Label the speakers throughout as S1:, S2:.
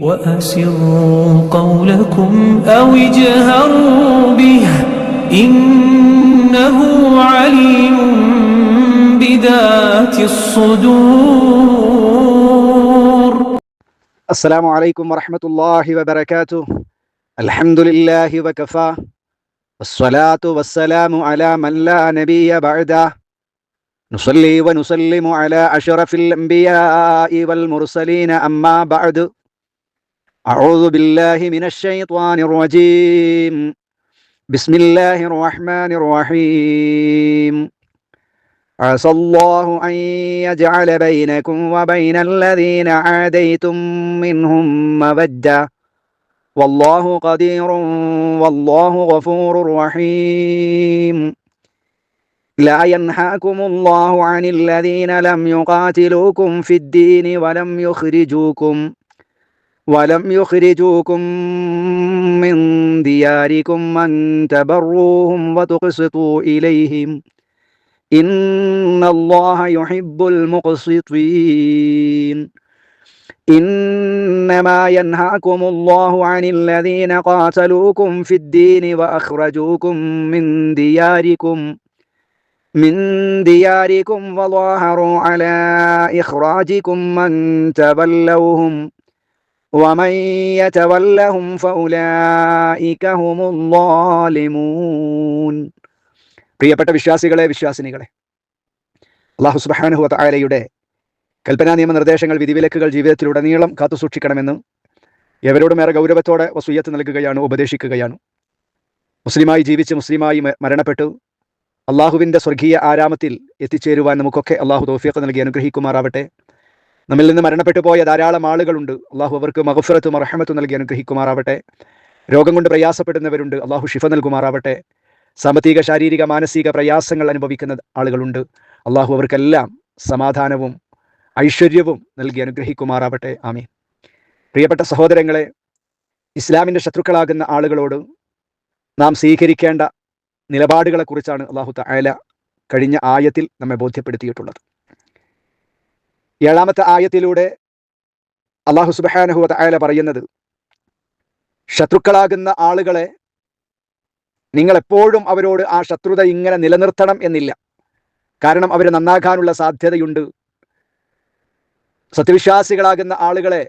S1: وأسروا قولكم أو اجهروا به إنه عليم بذات الصدور.
S2: السلام عليكم ورحمة الله وبركاته. الحمد لله وكفى والصلاة والسلام على من لا نبي بعده. نصلي ونسلم على أشرف الأنبياء والمرسلين أما بعد. أعوذ بالله من الشيطان الرجيم. بسم الله الرحمن الرحيم. عسى الله أن يجعل بينكم وبين الذين عاديتم منهم مودة والله قدير والله غفور رحيم. لا ينهاكم الله عن الذين لم يقاتلوكم في الدين ولم يخرجوكم من دياركم أن تبروهم وتقسطوا إليهم إن الله يحب المقسطين. إنما ينهاكم الله عن الذين قاتلوكم في الدين وأخرجوكم من دياركم وظاهروا على إخراجكم أن تولوهم ومن يتولهم فأولئك هم الظالمون. പ്രിയപ്പെട്ട വിശ്വാസികളെ, വിശ്വാസിനികളെ, അല്ലാഹു സുബ്ഹാനഹു വ തആലയുടെ കൽപ്പനാ നിയമ നിർദ്ദേശങ്ങൾ, വിധിവിലക്കുകൾ ജീവിതത്തിലുടനീളം കാത്തുസൂക്ഷിക്കണമെന്ന് എവരോടുമേറെ ഗൗരവത്തോടെ വസിയ്യത്ത് നൽകുകയാണ്, ഉപദേശിക്കുകയാണ്. മുസ്ലിമായി ജീവിച്ച് മുസ്ലിമായി മരണപ്പെട്ട് അള്ളാഹുവിൻ്റെ സ്വർഗീയ ആരാമത്തിൽ എത്തിച്ചേരുവാൻ നമുക്കൊക്കെ അള്ളാഹു തൗഫീഖ് നൽകി അനുഗ്രഹിക്കുമാറാവട്ടെ. നമ്മിൽ നിന്ന് മരണപ്പെട്ടു പോയ ധാരാളം ആളുകളുണ്ട്. അള്ളാഹു അവർക്ക് മഗ്ഫിറത്തും റഹ്മത്തും നൽകി അനുഗ്രഹിക്കുമാറാവട്ടെ. രോഗം കൊണ്ട് പ്രയാസപ്പെടുന്നവരുണ്ട്. അള്ളാഹു ശിഫ നൽകുമാറാവട്ടെ. സാമ്പത്തിക, ശാരീരിക, മാനസിക പ്രയാസങ്ങൾ അനുഭവിക്കുന്ന ആളുകളുണ്ട്. അള്ളാഹു അവർക്കെല്ലാം സമാധാനവും ഐശ്വര്യവും നൽകി അനുഗ്രഹിക്കുമാറാവട്ടെ. ആമീൻ. പ്രിയപ്പെട്ട സഹോദരങ്ങളെ, ഇസ്ലാമിൻ്റെ ശത്രുക്കളാകുന്ന ആളുകളോട് നാം സ്വീകരിക്കേണ്ട നിലപാടുകളെക്കുറിച്ചാണ് അല്ലാഹു തആല കഴിഞ്ഞ ആയത്തിൽ നമ്മെ ബോധ്യപ്പെടുത്തിയിട്ടുള്ളത്. 7-ാമത്തെ ആയത്തിലൂടെ അല്ലാഹു സുബ്ഹാനഹു വ തആല പറയുന്നത്, ശത്രുക്കളാകുന്ന ആളുകളെ നിങ്ങൾ എപ്പോഴും അവരോട് ആ ശത്രുത ഇങ്ങനെ നിലനിർത്തണം എന്നില്ല. കാരണം അവർ നന്നാകാനുള്ള സാധ്യതയുണ്ട്. സത്യവിശ്വാസികളാകുന്ന ആളുകളെ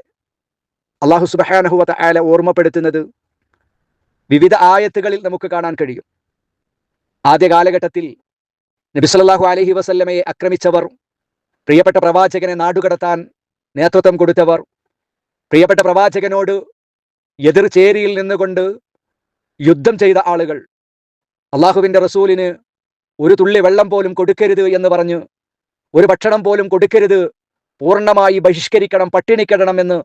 S2: അല്ലാഹു സുബ്ഹാനഹു വ തആല ഓർമ്മപ്പെടുത്തുന്നത് വിവിധ ആയത്തുകളിൽ നമുക്ക് കാണാൻ കഴിയും. ആദ്യ കാലഘട്ടത്തിൽ നബി സല്ലല്ലാഹു അലൈഹി വസല്ലമയെ ആക്രമിച്ചവർ, പ്രിയപ്പെട്ട പ്രവാചകനെ നാടുകടത്താൻ നേതൃത്വം കൊടുത്തവർ, പ്രിയപ്പെട്ട പ്രവാചകനോട് എതിർ ചേരിയിൽ നിന്നുകൊണ്ട് യുദ്ധം ചെയ്ത ആളുകൾ, അള്ളാഹുവിൻ്റെ റസൂലിന് ഒരു തുള്ളി വെള്ളം പോലും കൊടുക്കരുത് എന്ന് പറഞ്ഞ്, ഒരു ഭക്ഷണം പോലും കൊടുക്കരുത്, പൂർണ്ണമായി ബഹിഷ്കരിക്കണം, പട്ടിണിക്കിടണം എന്ന്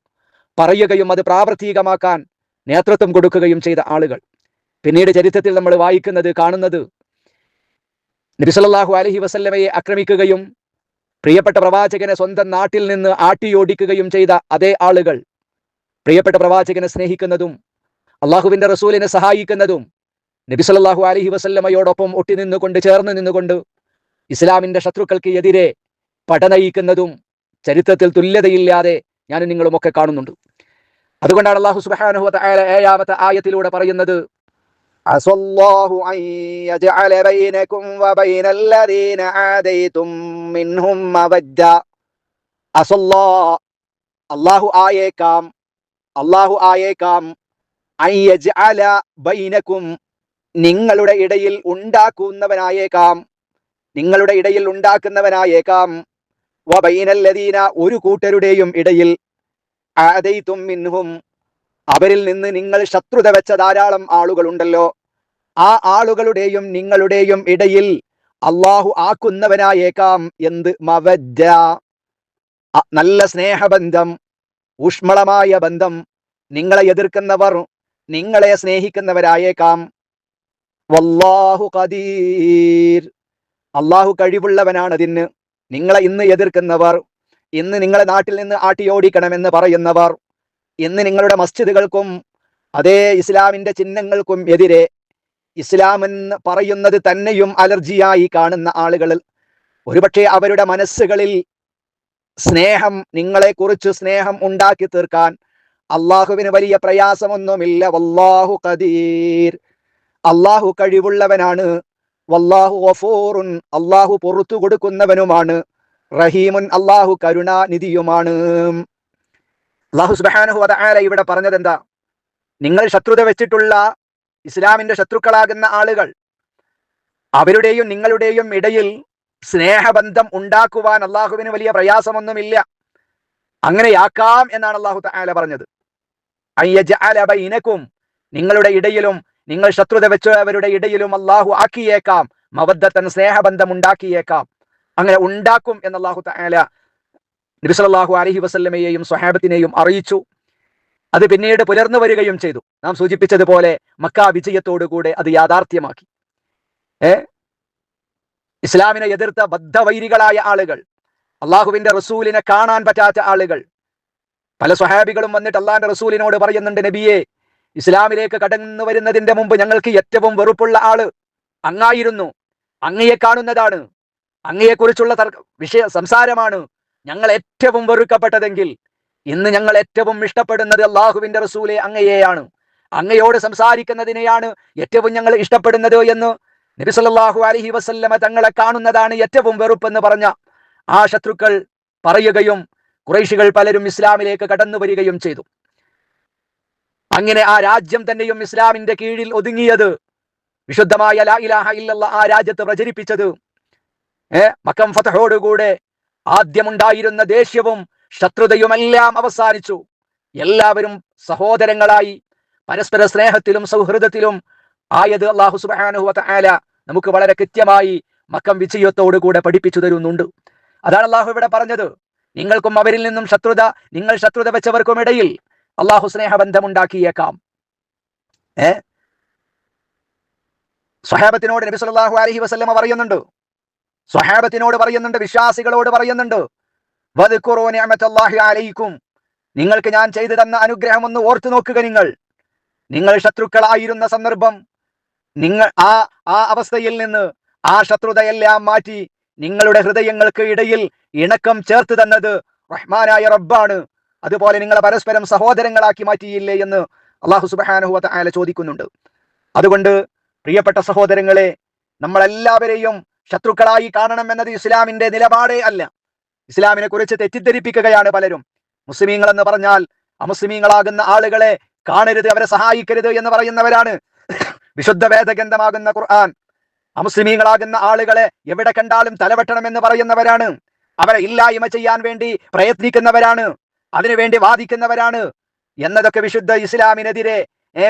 S2: പറയുകയും അത് പ്രാവർത്തികമാക്കാൻ നേതൃത്വം കൊടുക്കുകയും ചെയ്ത ആളുകൾ. പിന്നീട് ചരിത്രത്തിൽ നമ്മൾ വായിക്കുന്നത്, കാണുന്നത്, നബി സല്ലല്ലാഹു അലൈഹി വസല്ലമയെ ആക്രമിക്കുകയും പ്രിയപ്പെട്ട പ്രവാചകനെ സ്വന്തം നാട്ടിൽ നിന്ന് ആട്ടിയോടിക്കുകയും ചെയ്ത അതേ ആളുകൾ, പ്രിയപ്പെട്ട പ്രവാചകനെ സ്നേഹിക്കുന്നതും അള്ളാഹുവിൻ്റെ റസൂലിനെ സഹായിക്കുന്നതും നബി സല്ലല്ലാഹു അലൈഹി വസല്ലമയോടൊപ്പം ഒട്ടി നിന്നുകൊണ്ട്, ചേർന്ന് നിന്നുകൊണ്ട് ഇസ്ലാമിൻ്റെ ശത്രുക്കൾക്ക് എതിരെ പടനയിക്കുന്നതും ചരിത്രത്തിൽ തുല്യതയില്ലാതെ ഞാനും നിങ്ങളുമൊക്കെ കാണുന്നുണ്ട്. അതുകൊണ്ടാണ് അല്ലാഹു സുബ്ഹാനഹു വ തആല 7-ാമത്തെ ആയത്തിലൂടെ പറയുന്നത്, അസല്ലാഹു അൻ യജഅല ബൈനകും വബൈന അല്ലദീന ആദൈതും മിൻഹും മവദ്ദ. അല്ലാഹു ആയേക്കാം അൻ യജഅല ബൈനകും, നിങ്ങളുടെ ഇടയിൽ ഉണ്ടാക്കുന്നവനായേക്കാം, വബൈന അല്ലദീന, ഒരു കൂട്ടരുടെയും ഇടയിൽ, ആദൈതും മിൻഹും, അവരിൽ നിന്ന് നിങ്ങൾ ശത്രുത വെച്ച ധാരാളം ആളുകളുണ്ടല്ലോ, ആ ആളുകളുടെയും നിങ്ങളുടെയും ഇടയിൽ അള്ളാഹു ആക്കുന്നവനായേക്കാം. എന്ത്? മവദ്ദ, നല്ല സ്നേഹബന്ധം, ഊഷ്മളമായ ബന്ധം. നിങ്ങളെ എതിർക്കുന്നവർ നിങ്ങളെ സ്നേഹിക്കുന്നവരായേക്കാം. വല്ലാഹു ഖദീർ, അള്ളാഹു കഴിവുള്ളവനാണതിന്. നിങ്ങളെ ഇന്ന് എതിർക്കുന്നവർ, ഇന്ന് നിങ്ങളെ നാട്ടിൽ നിന്ന് ആട്ടിയോടിക്കണമെന്ന് പറയുന്നവർ, ഇന്ന് നിങ്ങളുടെ മസ്ജിദുകൾക്കും അതേ ഇസ്ലാമിൻ്റെ ചിഹ്നങ്ങൾക്കും എതിരെ ഇസ്ലാം എന്ന് പറയുന്നത് തന്നെയും അലർജിയായി കാണുന്ന ആളുകൾ, ഒരുപക്ഷെ അവരുടെ മനസ്സുകളിൽ സ്നേഹം, നിങ്ങളെക്കുറിച്ച് സ്നേഹം ഉണ്ടാക്കി തീർക്കാൻ അള്ളാഹുവിന് വലിയ പ്രയാസമൊന്നുമില്ല. വല്ലാഹു ഖദീർ, അള്ളാഹു കഴിവുള്ളവനാണ്. വല്ലാഹു ഗഫൂറുൻ, അള്ളാഹു പുറത്തു കൊടുക്കുന്നവനുമാണ്. റഹീമുൻ, അള്ളാഹു കരുണാനിധിയുമാണ്. അള്ളാഹു സുബ്ഹാനഹു വ തആല ഇവിടെ പറഞ്ഞത് എന്താ? നിങ്ങൾ ശത്രുത വെച്ചിട്ടുള്ള ഇസ്ലാമിന്റെ ശത്രുക്കളാകുന്ന ആളുകൾ, അവരുടെയും നിങ്ങളുടെയും ഇടയിൽ സ്നേഹബന്ധം ഉണ്ടാക്കുവാൻ അള്ളാഹുവിന് വലിയ പ്രയാസമൊന്നുമില്ല. അങ്ങനെയാക്കാം എന്നാണ് അള്ളാഹു തആല പറഞ്ഞത്. അയ്യജഅല ബൈനകും, നിങ്ങളുടെ ഇടയിലും നിങ്ങൾ ശത്രുത വെച്ചവരുടെ ഇടയിലും അള്ളാഹു ആക്കിയേക്കാം മവദ്ദത്തൻ, സ്നേഹബന്ധം ഉണ്ടാക്കിയേക്കാം. അങ്ങനെ ഉണ്ടാക്കും എന്ന് അള്ളാഹു തആല നബി സല്ലല്ലാഹു അലൈഹി വസല്ലമയെയും സ്വഹാബത്തിനെയും അറിയിച്ചു. അത് പിന്നീട് പുലർന്നു വരികയും ചെയ്തു. നാം സൂചിപ്പിച്ചതുപോലെ മക്ക വിജയത്തോടുകൂടെ അത് യാഥാർത്ഥ്യമാക്കി. ഇസ്ലാമിനെ എതിർത്ത ബദ്ധവൈരികളായ ആളുകൾ, അള്ളാഹുവിന്റെ റസൂലിനെ കാണാൻ പറ്റാത്ത ആളുകൾ, പല സ്വഹാബികളും വന്നിട്ട് അള്ളാഹിന്റെ റസൂലിനോട് പറയുന്നുണ്ട്, നബിയെ, ഇസ്ലാമിലേക്ക് കടന്നു വരുന്നതിന്റെ മുമ്പ് ഞങ്ങൾക്ക് ഏറ്റവും വെറുപ്പുള്ള ആള് അങ്ങായിരുന്നു. അങ്ങയെ കാണുന്നതാണ്, അങ്ങയെക്കുറിച്ചുള്ള സംസാരമാണ് ഞങ്ങൾ ഏറ്റവും വെറുക്കപ്പെട്ടതെങ്കിൽ ഇന്ന് ഞങ്ങൾ ഏറ്റവും ഇഷ്ടപ്പെടുന്നത് അള്ളാഹുവിന്റെ റസൂലെ അങ്ങയെയാണ്, അങ്ങയോട് സംസാരിക്കുന്നതിനെയാണ് ഏറ്റവും ഞങ്ങൾ ഇഷ്ടപ്പെടുന്നത് എന്ന് നബി സല്ലല്ലാഹു അലൈഹി വസല്ലമ തങ്ങളെ കാണുന്നതാണ് ഏറ്റവും വെറുപ്പെന്ന് പറഞ്ഞ ആ ശത്രുക്കൾ പറയുകയും ഖുറൈശികൾ പലരും ഇസ്ലാമിലേക്ക് കടന്നു വരികയും ചെയ്തു. അങ്ങനെ ആ രാജ്യം തന്നെയും ഇസ്ലാമിന്റെ കീഴിൽ ഒതുങ്ങിയത്, വിശുദ്ധമായ ലാ ഇലാഹ ഇല്ലല്ലാഹ് ആ രാജ്യത്ത് പ്രചരിപ്പിച്ചത്, മക്കം ഫതഹോടുകൂടെ ആദ്യമുണ്ടായിരുന്ന ദേഷ്യവും ശത്രുതയുമെല്ലാം അവസാനിച്ചു. എല്ലാവരും സഹോദരങ്ങളായി പരസ്പര സ്നേഹത്തിലും സൗഹൃദത്തിലും ആയത് അല്ലാഹു സുബ്ഹാനഹു വ തആല നമുക്ക് വളരെ കൃത്യമായി മക്കം വിജയത്തോടുകൂടെ പഠിപ്പിച്ചു തരുന്നുണ്ട്. അതാണ് അള്ളാഹു ഇവിടെ പറഞ്ഞത്, നിങ്ങൾക്കും അവരിൽ നിന്നും ശത്രുത, നിങ്ങൾ ശത്രുത വെച്ചവർക്കും ഇടയിൽ അള്ളാഹു സ്നേഹബന്ധം ഉണ്ടാക്കിയേക്കാം. സ്വഹാബത്തിനോട് നബി സല്ലല്ലാഹു അലൈഹി വസല്ലമ പറയുന്നുണ്ട്, സ്വഹാബത്തിനോട് പറയുന്നുണ്ട്, വിശ്വാസികളോട് പറയുന്നുണ്ട്, വദ്കുറൂ നിഅമത്തല്ലാഹി അലൈക്കും, നിങ്ങൾക്ക് ഞാൻ ചെയ്തു തന്ന അനുഗ്രഹം ഒന്ന് ഓർത്തു നോക്കുക. നിങ്ങൾ ശത്രുക്കളായിരുന്ന സന്ദർഭം, നിങ്ങൾ ആ അവസ്ഥയിൽ നിന്ന് ആ ശത്രുതയെല്ലാം മാറ്റി നിങ്ങളുടെ ഹൃദയങ്ങൾക്ക് ഇടയിൽ ഇണക്കം ചേർത്ത് തന്നത് റഹ്മാനായ റബ്ബാണ്. അതുപോലെ നിങ്ങളെ പരസ്പരം സഹോദരങ്ങളാക്കി മാറ്റിയില്ലേ എന്ന് അല്ലാഹു സുബ്ഹാനഹു വ തആല ചോദിക്കുന്നുണ്ട്. അതുകൊണ്ട് പ്രിയപ്പെട്ട സഹോദരങ്ങളെ, നമ്മളെല്ലാവരെയും ശത്രുക്കളായി കാണണം എന്നത് ഇസ്ലാമിന്റെ നിലപാടേ അല്ല. ഇസ്ലാമിനെ കുറിച്ച് തെറ്റിദ്ധരിപ്പിക്കുകയാണ് പലരും. മുസ്ലിമീങ്ങൾ എന്ന് പറഞ്ഞാൽ അമുസ്ലിമീങ്ങളാകുന്ന ആളുകളെ കാണരുത്, അവരെ സഹായിക്കരുത് എന്ന് പറയുന്നവരാണ്. വിശുദ്ധ വേദഗ്രന്ഥമാകുന്ന ഖുർആൻ അമുസ്ലിമീങ്ങളാകുന്ന ആളുകളെ എവിടെ കണ്ടാലും തലവെട്ടണം എന്ന് പറയുന്നവരാണ്. അവരെ ഇല്ലായ്മ ചെയ്യാൻ വേണ്ടി പ്രയത്നിക്കുന്നവരാണ്, അതിനുവേണ്ടി വാദിക്കുന്നവരാണ് എന്നതൊക്കെ വിശുദ്ധ ഇസ്ലാമിനെതിരെ,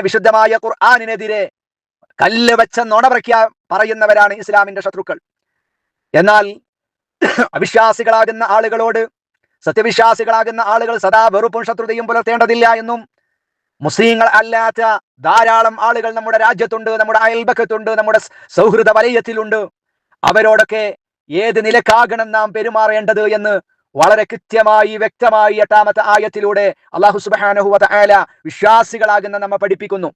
S2: വിശുദ്ധമായ ഖുർആനിനെതിരെ കല്ല് വെച്ച നുണ പറയുന്നവരാണ് ഇസ്ലാമിന്റെ ശത്രുക്കൾ. എന്നാൽ അവിശ്വാസികളാകുന്ന ആളുകളോട് സത്യവിശ്വാസികളാകുന്ന ആളുകൾ സദാ വെറുപ്പും ശത്രുതയും പുലർത്തേണ്ടതില്ല എന്നും, മുസ്ലിങ്ങൾ അല്ലാത്ത ധാരാളം ആളുകൾ നമ്മുടെ രാജ്യത്തുണ്ട്, നമ്മുടെ അയൽപക്കത്തുണ്ട്, നമ്മുടെ സൗഹൃദ വലയത്തിലുണ്ട്, അവരോടൊക്കെ ഏത് നിലക്കാകണം നാം പെരുമാറേണ്ടത് എന്ന് വളരെ കൃത്യമായി വ്യക്തമായി 8-ാമത്തെ ആയത്തിലൂടെ അല്ലാഹു സുബ്ഹാനഹു വ തആല വിശ്വാസികളാകുന്ന നമ്മെ പഠിപ്പിക്കുന്നു.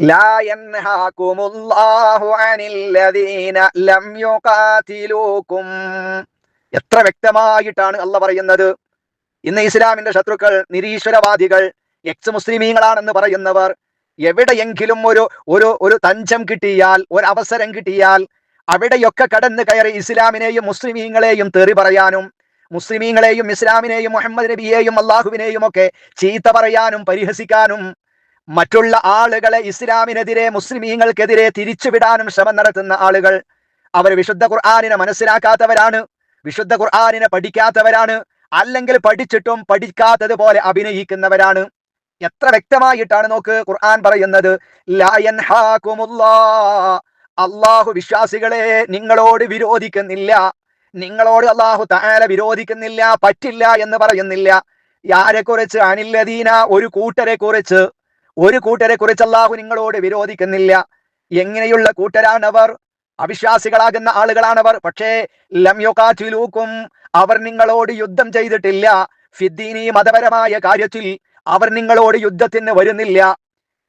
S2: ലാ യൻഹാകുമുല്ലാഹു അനില്ലദീന ലം യുഖാതിലൂകും. എത്ര വ്യക്തമായിട്ടാണ് അല്ലാഹ് പറയുന്നത്. ഇന്ന് ഇസ്ലാമിന്റെ ശത്രുക്കൾ, നിരീശ്വരവാദികൾ, എക്സ് മുസ്ലിമീങ്ങളാണെന്ന് പറയുന്നവർ എവിടെയെങ്കിലും ഒരു തഞ്ചം കിട്ടിയാൽ, ഒരു അവസരം കിട്ടിയാൽ അവിടെയൊക്കെ കടന്നു കയറി ഇസ്ലാമിനെയും മുസ്ലിമീങ്ങളെയും തെറി പറയാനും, മുസ്ലിമീങ്ങളെയും ഇസ്ലാമിനെയും മുഹമ്മദ് നബിയെയും അള്ളാഹുവിനെയും ഒക്കെ ചീത്ത പറയാനും പരിഹസിക്കാനും, മറ്റുള്ള ആളുകളെ ഇസ്ലാമിനെതിരെ മുസ്ലിമീങ്ങൾക്കെതിരെ തിരിച്ചുവിടാനും ശ്രമം നടത്തുന്ന ആളുകൾ, അവർ വിശുദ്ധ ഖുർആനിനെ മനസ്സിലാക്കാത്തവരാണ്, വിശുദ്ധ ഖുർആനിനെ പഠിക്കാത്തവരാണ്, അല്ലെങ്കിൽ പഠിച്ചിട്ടും പഠിക്കാത്തതുപോലെ അഭിനയിക്കുന്നവരാണ്. എത്ര വ്യക്തമായിട്ടാണ് നോക്ക് ഖുർആൻ പറയുന്നത്. ലാ യൻഹാകുമുല്ലാഹ്, അല്ലാഹു വിശ്വാസികളെ നിങ്ങളോട് വിരോധിക്കുന്നില്ല, നിങ്ങളോട് അല്ലാഹു തആല വിരോധിക്കുന്നില്ല, പറ്റില്ല എന്ന് പറയുന്നില്ല. ആരെ കുറിച്ച്? അനില്ലദീന, ഒരു കൂട്ടരെ കുറിച്ച് അല്ലാഹു നിങ്ങളോട് വിരോധിക്കുന്നില്ല. എങ്ങനെയുള്ള കൂട്ടരാണവർ? അവിശ്വാസികളാകുന്ന ആളുകളാണവർ. പക്ഷേ ലം യുഖാതിലൂകും, അവർ നിങ്ങളോട് യുദ്ധം ചെയ്തിട്ടില്ല. ഫിദ്ദീനി, മതപരമായ കാര്യത്തിൽ അവർ നിങ്ങളോട് യുദ്ധത്തിന് വരുന്നില്ല,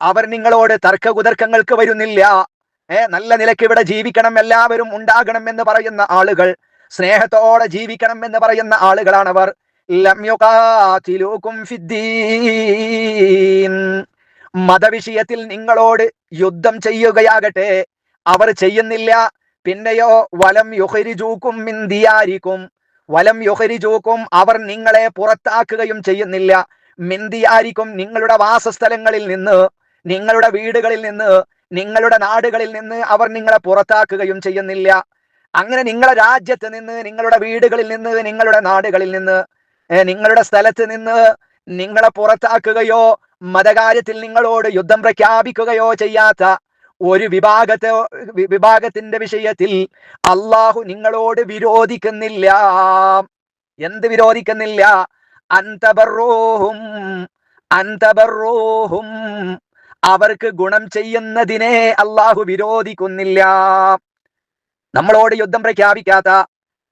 S2: അവർ നിങ്ങളോട് തർക്കകുതർക്കങ്ങൾക്ക് വരുന്നില്ല. നല്ല നിലയ്ക്ക് ഇവിടെ ജീവിക്കണം, എല്ലാവരും ഉണ്ടാകണം എന്ന് പറയുന്ന ആളുകൾ, സ്നേഹത്തോടെ ജീവിക്കണം എന്ന് പറയുന്ന ആളുകളാണവർ. ലം യുഖാതിലൂകും ഫിദ്ദീൻ, മതവിഷയത്തിൽ നിങ്ങളോട് യുദ്ധം ചെയ്യുകയാകട്ടെ അവർ ചെയ്യുന്നില്ല. പിന്നെയോ വലം യുഖരിജൂകും മിൻ ദിയാരിക്കും, വലം യുഖരിജൂകും അവർ നിങ്ങളെ പുറത്താക്കുകയും ചെയ്യുന്നില്ല. മിൻ ദിയാരിക്കും നിങ്ങളുടെ വാസസ്ഥലങ്ങളിൽ നിന്ന്, നിങ്ങളുടെ വീടുകളിൽ നിന്ന്, നിങ്ങളുടെ നാടുകളിൽ നിന്ന് അവർ നിങ്ങളെ പുറത്താക്കുകയും ചെയ്യുന്നില്ല. അങ്ങനെ നിങ്ങളുടെ രാജ്യത്ത് നിന്ന്, നിങ്ങളുടെ വീടുകളിൽ നിന്ന്, നിങ്ങളുടെ നാടുകളിൽ നിന്ന്, നിങ്ങളുടെ സ്ഥലത്ത് നിന്ന് നിങ്ങളെ പുറത്താക്കുകയോ മതകാര്യത്തിൽ നിങ്ങളോട് യുദ്ധം പ്രഖ്യാപിക്കുകയോ ചെയ്യാത്ത ഒരു വിഭാഗത്തിന്റെ വിഷയത്തിൽ അള്ളാഹു നിങ്ങളോട് വിരോധിക്കുന്നില്ല. എന്ത് വിരോധിക്കുന്നില്ല? അൻതബറൂഹും, അൻതബറൂഹും, അവർക്ക് ഗുണം ചെയ്യുന്നതിനെ അള്ളാഹു വിരോധിക്കുന്നില്ല. നമ്മളോട് യുദ്ധം പ്രഖ്യാപിക്കാത്ത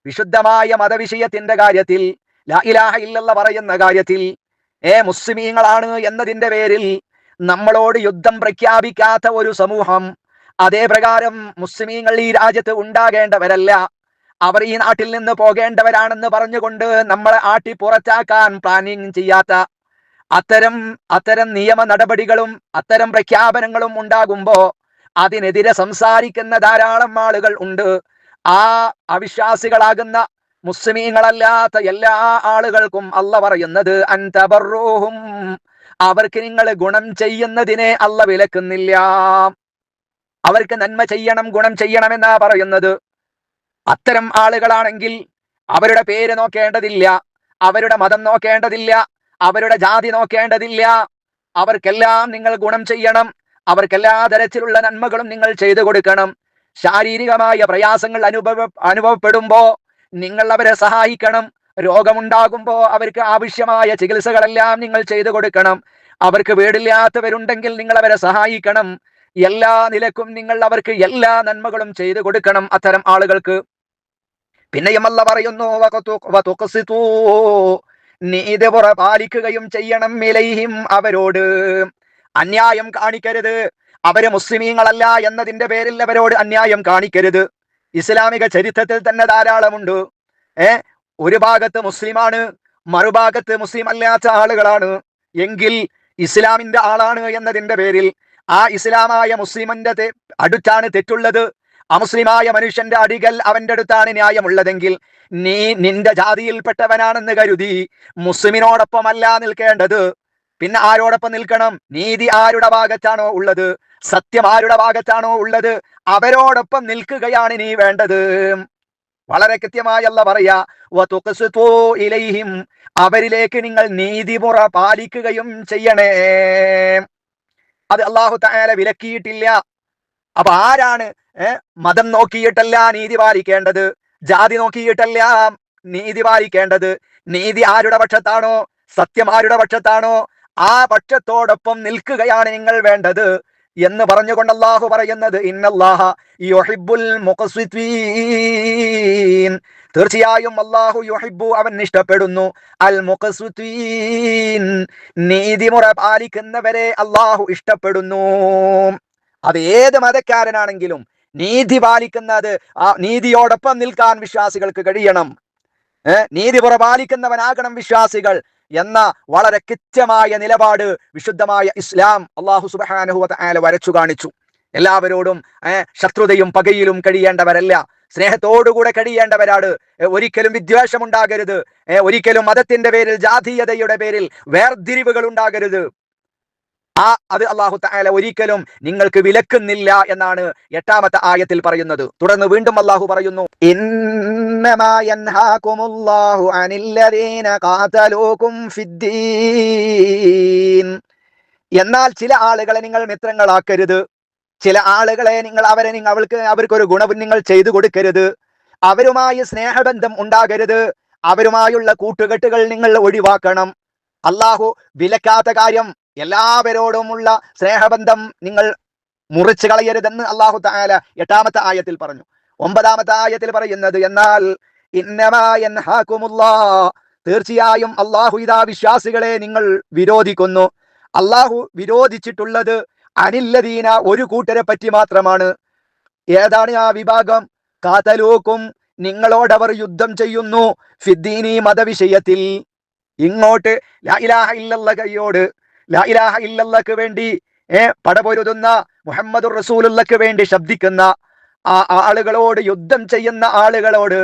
S2: വിശുദ്ധമായ മതവിഷയത്തിന്റെ കാര്യത്തിൽ, ലാ ഇലാഹ ഇല്ലല്ലാഹ് പറയുന്ന കാര്യത്തിൽ, മുസ്ലിമീങ്ങളാണ് എന്നതിന്റെ പേരിൽ നമ്മളോട് യുദ്ധം പ്രഖ്യാപിക്കാത്ത ഒരു സമൂഹം, അതേ പ്രകാരം മുസ്ലിമീങ്ങൾ ഈ രാജ്യത്ത് ഉണ്ടാകേണ്ടവരല്ല, അവർ ഈ നാട്ടിൽ നിന്ന് പോകേണ്ടവരാണെന്ന് പറഞ്ഞുകൊണ്ട് നമ്മളെ ആട്ടി പുറത്താക്കാൻ പ്ലാനിങ് ചെയ്യാത്ത അത്തരം നിയമ നടപടികളും അത്തരം പ്രഖ്യാപനങ്ങളും ഉണ്ടാകുമ്പോ അതിനെതിരെ സംസാരിക്കുന്ന ധാരാളം ആളുകൾ ഉണ്ട്. ആ അവിശ്വാസികളാകുന്ന മുസ്ലിമീങ്ങളല്ലാത്ത എല്ലാ ആളുകൾക്കും അല്ല പറയുന്നത് അൻതബറൂഹും, അവർക്ക് നിങ്ങൾ ഗുണം ചെയ്യുന്നതിനെ അല്ല വിലക്കുന്നില്ല. അവർക്ക് നന്മ ചെയ്യണം, ഗുണം ചെയ്യണമെന്നാ പറയുന്നത്. അത്തരം ആളുകളാണെങ്കിൽ അവരുടെ പേര് നോക്കേണ്ടതില്ല, അവരുടെ മതം നോക്കേണ്ടതില്ല, അവരുടെ ജാതി നോക്കേണ്ടതില്ല. അവർക്കെല്ലാം നിങ്ങൾ ഗുണം ചെയ്യണം, അവർക്കെല്ലാ തരത്തിലുള്ള നന്മകളും നിങ്ങൾ ചെയ്തു കൊടുക്കണം. ശാരീരികമായ പ്രയാസങ്ങൾ അനുഭവപ്പെടുമ്പോ നിങ്ങൾ അവരെ സഹായിക്കണം. രോഗമുണ്ടാകുമ്പോ അവർക്ക് ആവശ്യമായ ചികിത്സകളെല്ലാം നിങ്ങൾ ചെയ്തു കൊടുക്കണം. അവർക്ക് വീടില്ലാത്തവരുണ്ടെങ്കിൽ നിങ്ങൾ അവരെ സഹായിക്കണം. എല്ലാ നിലക്കും നിങ്ങൾ അവർക്ക് എല്ലാ നന്മകളും ചെയ്തു കൊടുക്കണം അത്തരം ആളുകൾക്ക്. പിന്നെയും അല്ല പറയുന്നു നീതി പാലിക്കുകയും ചെയ്യണം ഇലൈഹിം, അവരോട് അന്യായം കാണിക്കരുത്. അവര് മുസ്ലിമീങ്ങളല്ല എന്നതിന്റെ പേരിൽ അവരോട് അന്യായം കാണിക്കരുത്. ഇസ്ലാമിക ചരിത്രത്തിൽ തന്നെ ധാരാളമുണ്ട്. ഒരു ഭാഗത്ത് മുസ്ലിമാണ്, മറുഭാഗത്ത് മുസ്ലിം അല്ലാത്ത ആളുകളാണ് എങ്കിൽ ഇസ്ലാമിന്റെ ആളാണ് എന്നതിന്റെ പേരിൽ ആ ഇസ്ലാമായ മുസ്ലിമിന്റെ അടുത്താണ് തെറ്റുള്ളത്, അമുസ്ലിമായ മനുഷ്യന്റെ അടികൾ അവന്റെ അടുത്താണ് ന്യായമുള്ളതെങ്കിൽ നീ നിന്റെ ജാതിയിൽപ്പെട്ടവനാണെന്ന് കരുതി മുസ്ലിമിനോടൊപ്പമല്ല നിൽക്കേണ്ടത്. പിന്നെ ആരോടൊപ്പം നിൽക്കണം? നീതി ആരുടെ ഭാഗത്താണോ ഉള്ളത്, സത്യം ആരുടെ ഭാഗത്താണോ ഉള്ളത്, അവരോടൊപ്പം നിൽക്കുകയാണ് നീ വേണ്ടത്. വളരെ കൃത്യമായല്ല പറയാ ഇലൈഹിം, അവരിലേക്ക് നിങ്ങൾ നീതിമുറ പാലിക്കുകയും ചെയ്യണേ. അത് അല്ലാഹു തആല വിലക്കിയിട്ടില്ല. അപ്പൊ ആരാണ് മതം നോക്കിയിട്ടല്ല നീതി പാലിക്കേണ്ടത്, ജാതി നോക്കിയിട്ടല്ല നീതി പാലിക്കേണ്ടത്. നീതി ആരുടെ പക്ഷത്താണോ, സത്യം ആരുടെ പക്ഷത്താണോ ആ പക്ഷത്തോടൊപ്പം നിൽക്കുകയാണ് നിങ്ങൾ വേണ്ടത് എന്ന് പറഞ്ഞുകൊണ്ട് അല്ലാഹു പറയുന്നത് ഇന്നല്ലാഹ യുഹിബ്ബുൽ മുഖ്സിതീൻ, തീർച്ചയായും അല്ലാഹു യുഹിബ്ബു, അവൻ ഇഷ്ടപ്പെടുന്നു, അൽ മുഖ്സിതീൻ, നീതിമുറ പാലിക്കുന്നവരെ അല്ലാഹു ഇഷ്ടപ്പെടുന്നു. അത് ഏത് മതക്കാരനാണെങ്കിലും നീതി പാലിക്കുന്നത്, ആ നീതിയോടൊപ്പം നിൽക്കാൻ വിശ്വാസികൾക്ക് കഴിയണം. നീതി പുറപാലിക്കുന്നവനാകണം വിശ്വാസികൾ എന്ന വളരെ കൃത്യമായ നിലപാട് വിശുദ്ധമായ ഇസ്ലാം അല്ലാഹു സുബ്ഹാനഹു വ തആല വരച്ചു കാണിച്ചു. എല്ലാവരോടും ശത്രുതയും പകയിലും കഴിയേണ്ടവരല്ല, സ്നേഹത്തോടുകൂടെ കഴിയേണ്ടവരാണ്. ഒരിക്കലും വിദ്വേഷം ഉണ്ടാകരുത്, ഒരിക്കലും മതത്തിന്റെ പേരിൽ, ജാതീയതയുടെ പേരിൽ വേർതിരിവുകൾ ഉണ്ടാകരുത്. അത് അല്ലാഹു തആല ഒരിക്കലും നിങ്ങൾക്ക് വിലക്കുന്നില്ല എന്നാണ് 8-ാമത്തെ ആയത്തിൽ പറയുന്നത്. തുടർന്ന് വീണ്ടും അല്ലാഹു പറയുന്നു ഇന്നമാ യൻഹാകുമുല്ലാഹു അനില്ലദീന ഖാതലൂകും ഫിദ്ദീൻ, എന്നാൽ ചില ആളുകളെ നിങ്ങൾ മിത്രങ്ങളാക്കരുത്, ചില ആളുകളെ അവർക്കൊരു ഗുണവും നിങ്ങൾ ചെയ്തു കൊടുക്കരുത്, അവരുമായി സ്നേഹബന്ധം ഉണ്ടാകരുത്, അവരുമായുള്ള കൂട്ടുകെട്ടുകൾ നിങ്ങൾ ഒഴിവാക്കണം. അല്ലാഹു വിലക്കാത്ത കാര്യം, എല്ലാവരോടുമുള്ള സ്നേഹബന്ധം നിങ്ങൾ മുറിച്ചു കളയരുതെന്ന് അല്ലാഹു തആല 8-ാമത്തെ ആയത്തിൽ പറഞ്ഞു. 9-ാമത്തെ ആയത്തിൽ പറയുന്നത് എന്നാൽ ഇന്നമാ യൻഹാകുമുല്ലാഹ്, തീർച്ചയായും അല്ലാഹു ഇതാ വിശ്വാസികളെ നിങ്ങൾ വിരോധിക്കുന്നു. അല്ലാഹു വിരോധിച്ചിട്ടുള്ളത് അനില്ലദീന, ഒരു കൂട്ടരെ പറ്റി മാത്രമാണ്. ഏതാണ് ആ വിഭാഗം? ഖാതലൂകും, നിങ്ങളോടവർ യുദ്ധം ചെയ്യുന്നു, ഫിദ്ദീനി, മതവിഷയത്തിൽ. ഇങ്ങോട്ട് ലാ ഇലാഹ ഇല്ലല്ലാ കയ്യോട് ലാ ഇലാഹ ഇല്ലല്ലാക്ക് വേണ്ടി പടപൊരുതുന്ന മുഹമ്മദുർ റസൂലുള്ളാക്ക് വേണ്ടി ശബ്ദിക്കുന്ന ആ ആളുകളോട്, യുദ്ധം ചെയ്യുന്ന ആളുകളോട്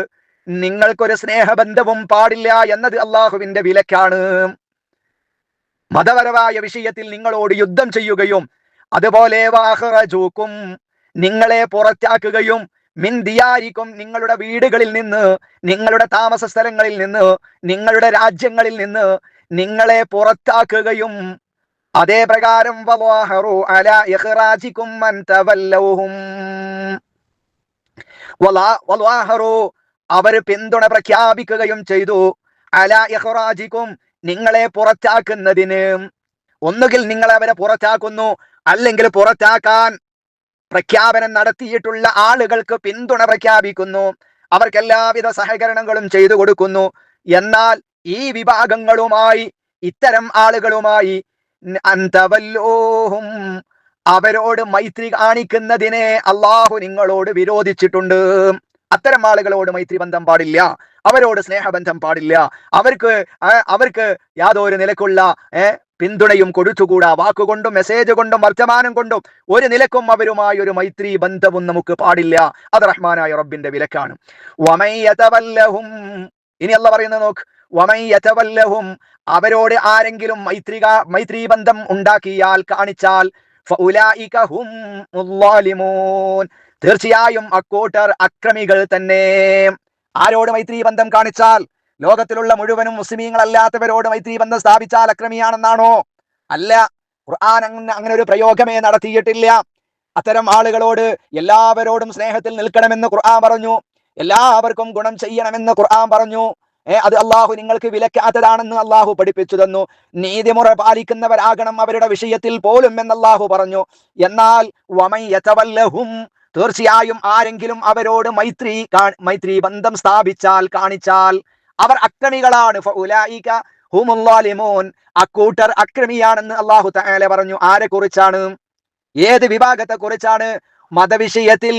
S2: നിങ്ങൾക്കൊരു സ്നേഹബന്ധവും പാടില്ല എന്നത് അള്ളാഹുവിന്റെ വിലക്കാണ്. മതപരമായ വിഷയത്തിൽ നിങ്ങളോട് യുദ്ധം ചെയ്യുകയും അതുപോലെ വാഖറജൂക്കും നിങ്ങളെ പുറത്താക്കുകയും മിൻ ദിയാരിക്കും നിങ്ങളുടെ വീടുകളിൽ നിന്ന്, നിങ്ങളുടെ താമസ സ്ഥലങ്ങളിൽ നിന്ന്, നിങ്ങളുടെ രാജ്യങ്ങളിൽ നിന്ന് നിങ്ങളെ പുറത്താക്കുകയും അതേ പ്രകാരം വലാഹറു അലാ ഇഖ്റാജിക്കും മൻ തവല്ലൗഹും വലാഹറു അവർ പിന്തുണ പ്രഖ്യാപിക്കുകയും ചെയ്തു അലാ ഇഖ്റാജിക്കും നിങ്ങളെ പുറത്താക്കുന്നതിന്. ഒന്നുകിൽ നിങ്ങൾ അവരെ പുറത്താക്കുന്നു, അല്ലെങ്കിൽ പുറത്താക്കാൻ പ്രഖ്യാപനം നടത്തിയിട്ടുള്ള ആളുകൾക്ക് പിന്തുണ പ്രഖ്യാപിക്കുന്നു, അവർക്ക് എല്ലാവിധ സഹകരണങ്ങളും ചെയ്തു കൊടുക്കുന്നു. എന്നാൽ ഈ വിഭാഗങ്ങളുമായി, ഇത്തരം ആളുകളുമായി അന്തവല്ലോഹും അവരോട് മൈത്രി കാണിക്കുന്നതിനെ അള്ളാഹു നിങ്ങളോട് വിരോധിച്ചിട്ടുണ്ട്. അത്തരം ആളുകളോട് മൈത്രി ബന്ധം പാടില്ല, അവരോട് സ്നേഹബന്ധം പാടില്ല, അവർക്ക് യാതൊരു നിലക്കുള്ള പിന്തുണയും കൊടുത്തുകൂടാ. വാക്കുകൊണ്ടും മെസ്സേജ് കൊണ്ടും വർത്തമാനം കൊണ്ടും ഒരു നിലക്കും അവരുമായി ഒരു മൈത്രി ബന്ധവും നമുക്ക് പാടില്ല. അത് റഹ്മാനായ റബ്ബിന്റെ വിലക്കാണ്. വമയ്യതവല്ലഹും, ഇനി അല്ലാഹ് പറയുന്നത് നോക്ക്, വമയ്യതവല്ലഹും അവരോട് ആരെങ്കിലും മൈത്രി ബന്ധം ഉണ്ടാക്കിയാൽ, കാണിച്ചാൽ, ഫഉലൈക ഹുമുൽ തീർച്ചയായും അക്കൂട്ടർ അക്രമികൾ തന്നെ. ആരോട് മൈത്രി ബന്ധം കാണിച്ചാൽ? ലോകത്തിലുള്ള മുഴുവനും മുസ്ലിമീങ്ങളല്ലാത്തവരോട് മൈത്രി ബന്ധം സ്ഥാപിച്ചാൽ അക്രമിയാണെന്നാണോ? അല്ല, ഖുർആൻ അങ്ങനെ ഒരു പ്രയോഗമേ നടത്തിയിട്ടില്ല. അത്തരം ആളുകളോട് എല്ലാവരോടും സ്നേഹത്തിൽ നിൽക്കണമെന്ന് ഖുർആൻ പറഞ്ഞു, എല്ലാവർക്കും ഗുണം ചെയ്യണമെന്ന് ഖുർആൻ പറഞ്ഞു. അത് അള്ളാഹു നിങ്ങൾക്ക് വിലക്കാത്തതാണെന്ന് അള്ളാഹു പഠിപ്പിച്ചു തന്നു. നീതിമുറ പാലിക്കുന്നവരാകണം അവരുടെ വിഷയത്തിൽ പോലും എന്ന് അള്ളാഹു പറഞ്ഞു. എന്നാൽ വമയ്യതവല്ലഹും തീർച്ചയായും ആരെങ്കിലും അവരോട് മൈത്രി ബന്ധം സ്ഥാപിച്ചാൽ, കാണിച്ചാൽ അവർ അക്രമികളാണ്. ഫഉലൈക ഹുമുൽ ളാലിമൂൻ അക്കൂട്ടർ അക്രമിയാണെന്ന് അല്ലാഹു തആല പറഞ്ഞു. ആരെ കുറിച്ചാണ്? ഏത് വിഭാഗത്തെ കുറിച്ചാണ്? മതവിഷയത്തിൽ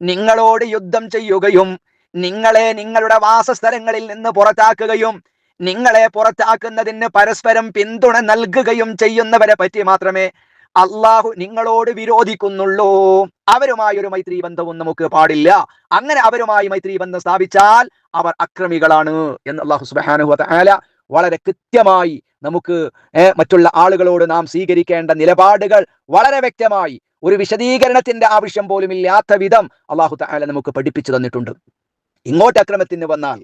S2: നിങ്ങളോട് യുദ്ധം ചെയ്യുകയും നിങ്ങളെ നിങ്ങളുടെ വാസസ്ഥലങ്ങളിൽ നിന്ന് പുറത്താക്കുകയും നിങ്ങളെ പുറത്താക്കുന്നതിന് പരസ്പരം പിന്തുണ നൽകുകയും ചെയ്യുന്നവരെ പറ്റി മാത്രമേ അള്ളാഹു നിങ്ങളോട് വിരോധിക്കുന്നുള്ളൂ. അവരുമായി ഒരു മൈത്രി ബന്ധവും നമുക്ക് പാടില്ല. അങ്ങനെ അവരുമായി മൈത്രി ബന്ധം സ്ഥാപിച്ചാൽ അവർ അക്രമികളാണ് എന്ന് അള്ളാഹു സുബ്ഹാനഹു വ തആല വളരെ കൃത്യമായി നമുക്ക് മറ്റുള്ള ആളുകളോട് നാം സ്വീകരിക്കേണ്ട നിലപാടുകൾ വളരെ വ്യക്തമായി, ഒരു വിശദീകരണത്തിന്റെ ആവശ്യം പോലും ഇല്ലാത്ത വിധം അള്ളാഹു തആല നമുക്ക് പഠിപ്പിച്ചു തന്നിട്ടുണ്ട്. ഇങ്ങോട്ട് അക്രമത്തിന് വന്നാൽ,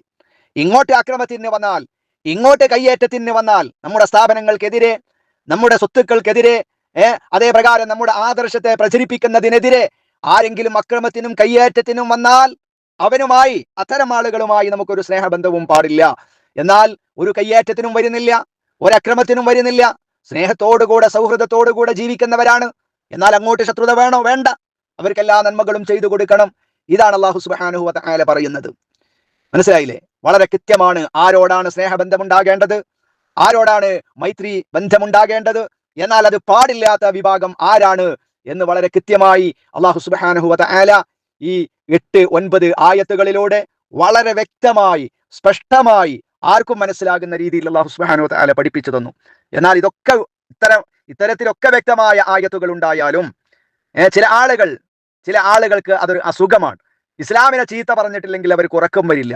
S2: ഇങ്ങോട്ട് കയ്യേറ്റത്തിന് വന്നാൽ, നമ്മുടെ സ്ഥാപനങ്ങൾക്കെതിരെ, നമ്മുടെ സ്വത്തുക്കൾക്കെതിരെ, അതേ പ്രകാരം നമ്മുടെ ആദർശത്തെ പ്രചരിപ്പിക്കുന്നതിനെതിരെ ആരെങ്കിലും അക്രമത്തിനും കയ്യേറ്റത്തിനും വന്നാൽ അവനുമായി, അത്തരം ആളുകളുമായി നമുക്കൊരു സ്നേഹബന്ധവും പാടില്ല. എന്നാൽ ഒരു കയ്യേറ്റത്തിനും വരുന്നില്ല, ഒരക്രമത്തിനും വരുന്നില്ല, സ്നേഹത്തോടുകൂടെ സൗഹൃദത്തോടുകൂടെ ജീവിക്കുന്നവരാണ്. എന്നാൽ അങ്ങോട്ട് ശത്രുത വേണോ? വേണ്ട, അവർക്കെല്ലാ നന്മകളും ചെയ്തു കൊടുക്കണം. ഇതാണ് അല്ലാഹു സുബ്ഹാനഹു വ തആല പറയുന്നത്. മനസ്സിലായില്ലേ? വളരെ കൃത്യമാണ് ആരോടാണ് സ്നേഹബന്ധമുണ്ടാകേണ്ടത്, ആരോടാണ് മൈത്രി ബന്ധമുണ്ടാകേണ്ടത്. എന്നാൽ അത് പാടില്ലാത്ത വിഭാഗം ആരാണ് എന്ന് വളരെ കൃത്യമായി അല്ലാഹു സുബ്ഹാനഹു വ തആല ഈ 8-9 ആയത്തുകളിലൂടെ വളരെ വ്യക്തമായി, സ്പഷ്ടമായി, ആർക്കും മനസ്സിലാകുന്ന രീതിയിൽ അല്ലാഹു സുബ്ഹാനഹു വ തആല പഠിപ്പിച്ചു തന്നു. എന്നാൽ ഇതൊക്കെ ഇത്തരത്തിലൊക്കെ വ്യക്തമായ ആയത്തുകൾ ഉണ്ടായാലും ചില ആളുകൾക്ക് അതൊരു അസുഖമാണ്. ഇസ്ലാമിനെ ചീത്ത പറഞ്ഞിട്ടില്ലെങ്കിൽ അവർക്ക് ഉറക്കം വരില്ല.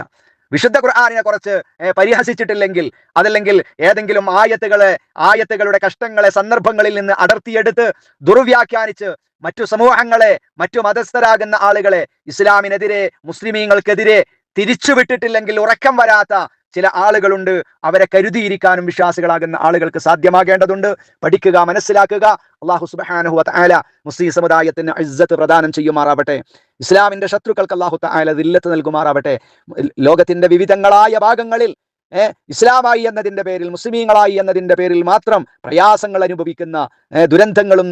S2: വിശുദ്ധ ഖുർആനിനെ കുറച്ച് പരിഹസിച്ചിട്ടില്ലെങ്കിൽ, അതല്ലെങ്കിൽ ഏതെങ്കിലും ആയത്തുകളുടെ കഷ്ടങ്ങളെ സന്ദർഭങ്ങളിൽ നിന്ന് അടർത്തിയെടുത്ത് ദുർവ്യാഖ്യാനിച്ച് മറ്റു സമൂഹങ്ങളെ, മറ്റു മതസ്ഥരാകുന്ന ആളുകളെ ഇസ്ലാമിനെതിരെ, മുസ്ലിമീങ്ങൾക്കെതിരെ തിരിച്ചുവിട്ടിട്ടില്ലെങ്കിൽ ഉറക്കം വരാത്ത ചില ആളുകളുണ്ട്. അവരെ കരുതിയിരിക്കാനും വിശ്വാസികളാകുന്ന ആളുകൾക്ക് സാധ്യമാകേണ്ടതുണ്ട്. പഠിക്കുക, മനസ്സിലാക്കുക. അല്ലാഹു സുബ്ഹാനഹു വ തആല മുസ്ലിം സമുദായത്തിന് ഇസ്സത്ത് പ്രദാനം ചെയ്യുമാറാവട്ടെ. ഇസ്ലാമിന്റെ ശത്രുക്കൾക്ക് അല്ലാഹു തആല ദില്ലത്ത് നൽകുമാറാവട്ടെ. ലോകത്തിന്റെ വിവിധങ്ങളായ ഭാഗങ്ങളിൽ ഇസ്ലാമായി എന്നതിന്റെ പേരിൽ, മുസ്ലിമീങ്ങളായി എന്നതിന്റെ പേരിൽ മാത്രം പ്രയാസങ്ങൾ അനുഭവിക്കുന്ന, ദുരന്തങ്ങളും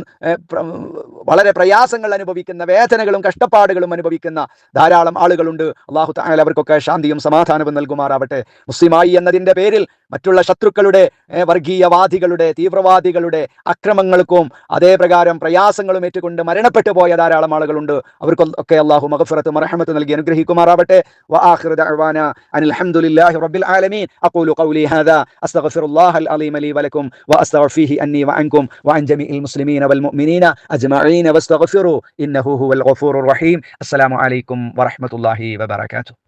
S2: വളരെ പ്രയാസങ്ങൾ അനുഭവിക്കുന്ന, വേദനകളും കഷ്ടപ്പാടുകളും അനുഭവിക്കുന്ന ധാരാളം ആളുകളുണ്ട്. അല്ലാഹു തആല അവർക്കൊക്കെ ശാന്തിയും സമാധാനവും നൽകുമാറാവട്ടെ. മുസ്ലിമായി എന്നതിന്റെ പേരിൽ മറ്റുള്ള ശത്രുക്കളുടെ, വർഗീയവാദികളുടെ, തീവ്രവാദികളുടെ അക്രമങ്ങൾക്കും അതേ പ്രകാരം പ്രയാസങ്ങളും ഏറ്റുകൊണ്ട് മരണപ്പെട്ടു പോയ ധാരാളം ആളുകളുണ്ട്. അവർക്കൊക്കെ അല്ലാഹു മഗ്ഫിറത്ത്, മർഹമത്ത് നൽകി അനുഗ്രഹിക്കുമാറാവട്ടെ. വആഖിറു ദഅവാന അനിൽ ഹംദുലില്ലാഹി റബ്ബിൽ ആലമീൻ. أقول قولي هذا أستغفر الله العظيم لي ولكم وأستغفره أني وعنكم وعن جميع المسلمين والمؤمنين أجمعين واستغفروا إنه هو الغفور الرحيم. السلام عليكم ورحمة الله وبركاته.